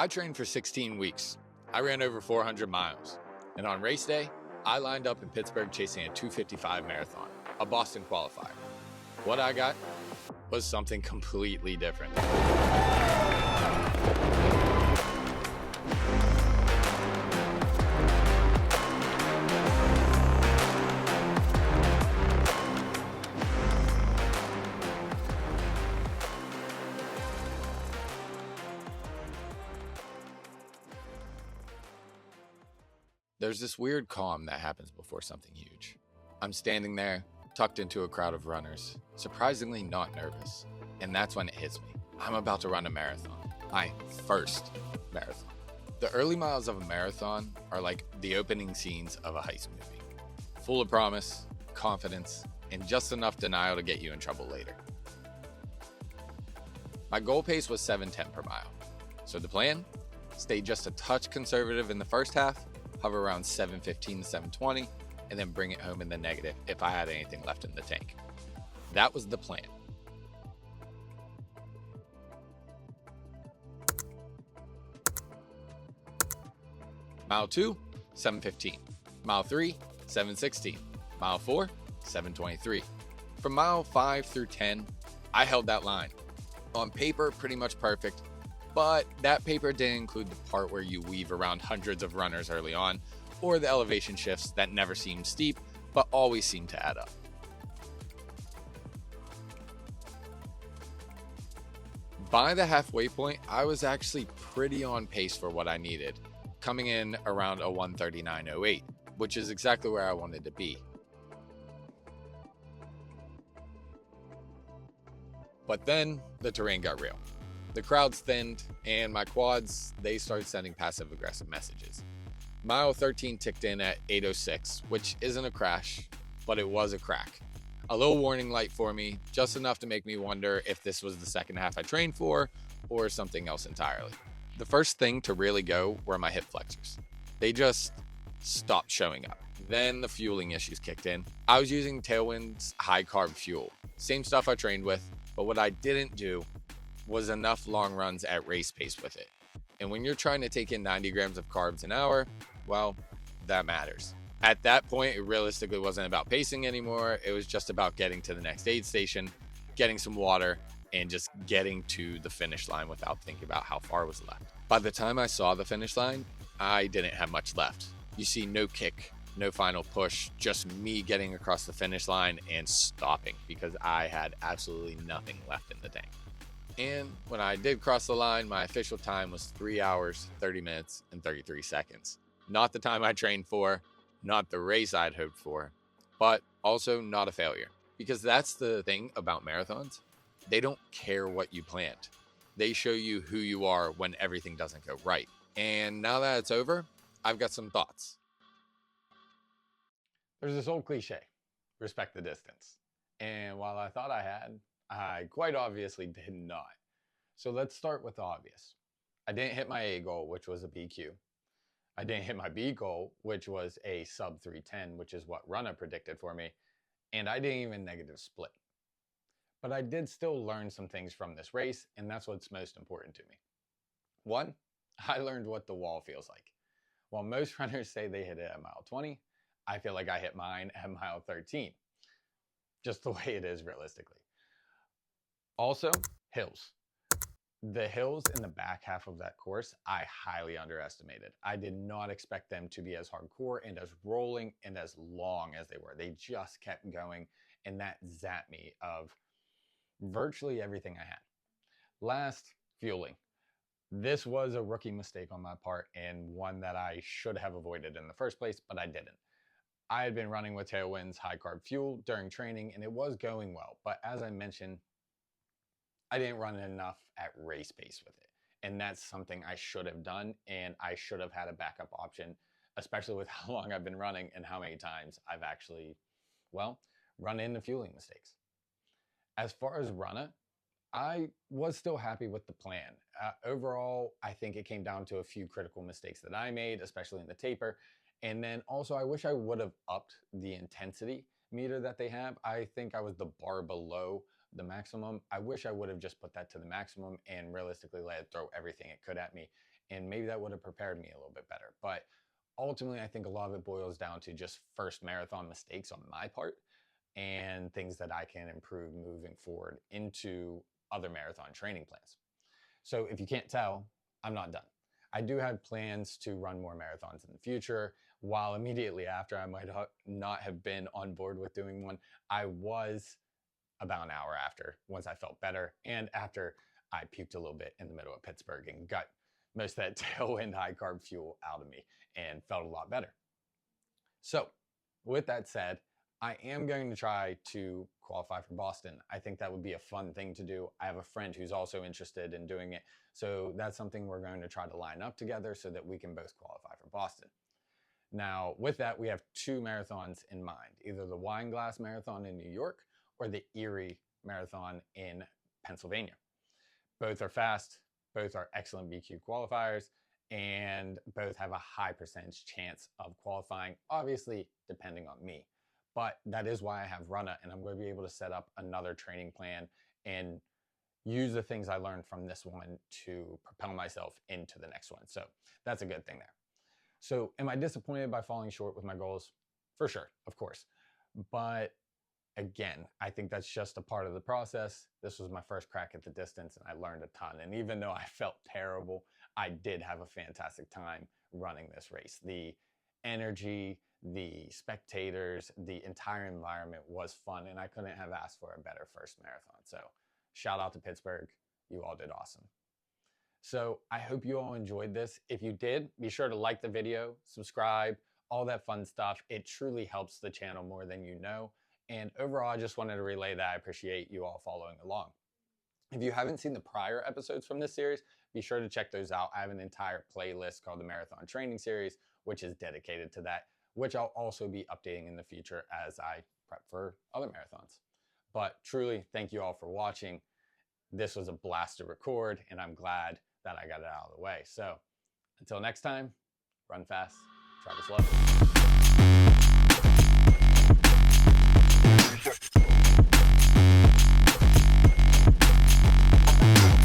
I trained for 16 weeks. I ran over 400 miles. And on race day, I lined up in Pittsburgh chasing a 2:55 marathon, a Boston qualifier. What I got was something completely different. There's this weird calm that happens before something huge. I'm standing there, tucked into a crowd of runners, surprisingly not nervous. And that's when it hits me. I'm about to run a marathon, my first marathon. The early miles of a marathon are like the opening scenes of a heist movie, full of promise, confidence, and just enough denial to get you in trouble later. My goal pace was 7:10 per mile. So the plan? Stay just a touch conservative in the first half, hover around 7:15 to 7:20, and then bring it home in the negative if I had anything left in the tank. That was the plan. Mile 2, 7:15. Mile 3, 7:16. Mile 4, 7:23. From mile 5 through 10, I held that line. On paper, pretty much perfect, but that paper didn't include the part where you weave around hundreds of runners early on, or the elevation shifts that never seem steep, but always seem to add up. By the halfway point, I was actually pretty on pace for what I needed, coming in around a 1:39.08, which is exactly where I wanted to be. But then the terrain got real. The crowds thinned, and my quads, they started sending passive-aggressive messages. Mile 13 ticked in at 8:06, which isn't a crash, but it was a crack. A little warning light for me, just enough to make me wonder if this was the second half I trained for, or something else entirely. The first thing to really go were my hip flexors. They just stopped showing up. Then the fueling issues kicked in. I was using Tailwind's high-carb fuel, same stuff I trained with, but what I didn't do was enough long runs at race pace with it. And when you're trying to take in 90 grams of carbs an hour, well, that matters. At that point, it realistically wasn't about pacing anymore. It was just about getting to the next aid station, getting some water, and just getting to the finish line without thinking about how far was left. By the time I saw the finish line, I didn't have much left. You see no kick, no final push, just me getting across the finish line and stopping because I had absolutely nothing left in the tank. And when I did cross the line, my official time was 3 hours, 30 minutes, and 33 seconds. Not the time I trained for, not the race I'd hoped for, but also not a failure. Because that's the thing about marathons. They don't care what you planned. They show you who you are when everything doesn't go right. And now that it's over, I've got some thoughts. There's this old cliche, respect the distance. And while I thought I had, I quite obviously did not. So let's start with the obvious. I didn't hit my A goal, which was a PQ. I didn't hit my B goal, which was a sub 3:10, which is what Runner predicted for me. And I didn't even negative split. But I did still learn some things from this race, and that's what's most important to me. One, I learned what the wall feels like. While most runners say they hit it at mile 20, I feel like I hit mine at mile 13. Just the way it is realistically. Also, hills. The hills in the back half of that course, I highly underestimated. I did not expect them to be as hardcore and as rolling and as long as they were. They just kept going, and that zapped me of virtually everything I had. Last, fueling. This was a rookie mistake on my part and one that I should have avoided in the first place, but I didn't. I had been running with Tailwind's high-carb fuel during training, and it was going well. But as I mentioned, I didn't run enough at race pace with it. And that's something I should have done, and I should have had a backup option, especially with how long I've been running and how many times I've actually, run into fueling mistakes. As far as runner, I was still happy with the plan. Overall, I think it came down to a few critical mistakes that I made, especially in the taper. And then also, I wish I would have upped the intensity meter that they have. I think I was the bar below the maximum. I wish I would have just put that to the maximum and realistically let it throw everything it could at me and maybe that would have prepared me a little bit better. But ultimately, I think a lot of it boils down to just first marathon mistakes on my part and things that I can improve moving forward into other marathon training plans. So if you can't tell, I'm not done. I do have plans to run more marathons in the future. While immediately after I might not have been on board with doing one, I was about an hour after, once I felt better, and after I puked a little bit in the middle of Pittsburgh and got most of that tailwind high carb fuel out of me and felt a lot better. So with that said, I am going to try to qualify for Boston. I think that would be a fun thing to do. I have a friend who's also interested in doing it. So that's something we're going to try to line up together so that we can both qualify for Boston. Now, with that, we have 2 marathons in mind, either the Wine Glass Marathon in New York or the Erie Marathon in Pennsylvania. Both are fast, both are excellent BQ qualifiers, and both have a high percentage chance of qualifying, obviously depending on me. But that is why I have Runna, and I'm going to be able to set up another training plan and use the things I learned from this one to propel myself into the next one. So that's a good thing there. So am I disappointed by falling short with my goals? For sure, of course. But again, I think that's just a part of the process. This was my first crack at the distance, and I learned a ton. And even though I felt terrible, I did have a fantastic time running this race. The energy, the spectators, the entire environment was fun, and I couldn't have asked for a better first marathon. So shout out to Pittsburgh. You all did awesome. So I hope you all enjoyed this. If you did, be sure to like the video, subscribe, all that fun stuff. It truly helps the channel more than you know. And overall, I just wanted to relay that I appreciate you all following along. If you haven't seen the prior episodes from this series, be sure to check those out. I have an entire playlist called the Marathon Training Series, which is dedicated to that, which I'll also be updating in the future as I prep for other marathons. But truly, thank you all for watching. This was a blast to record, and I'm glad that I got it out of the way. So until next time, run fast, Travis Love.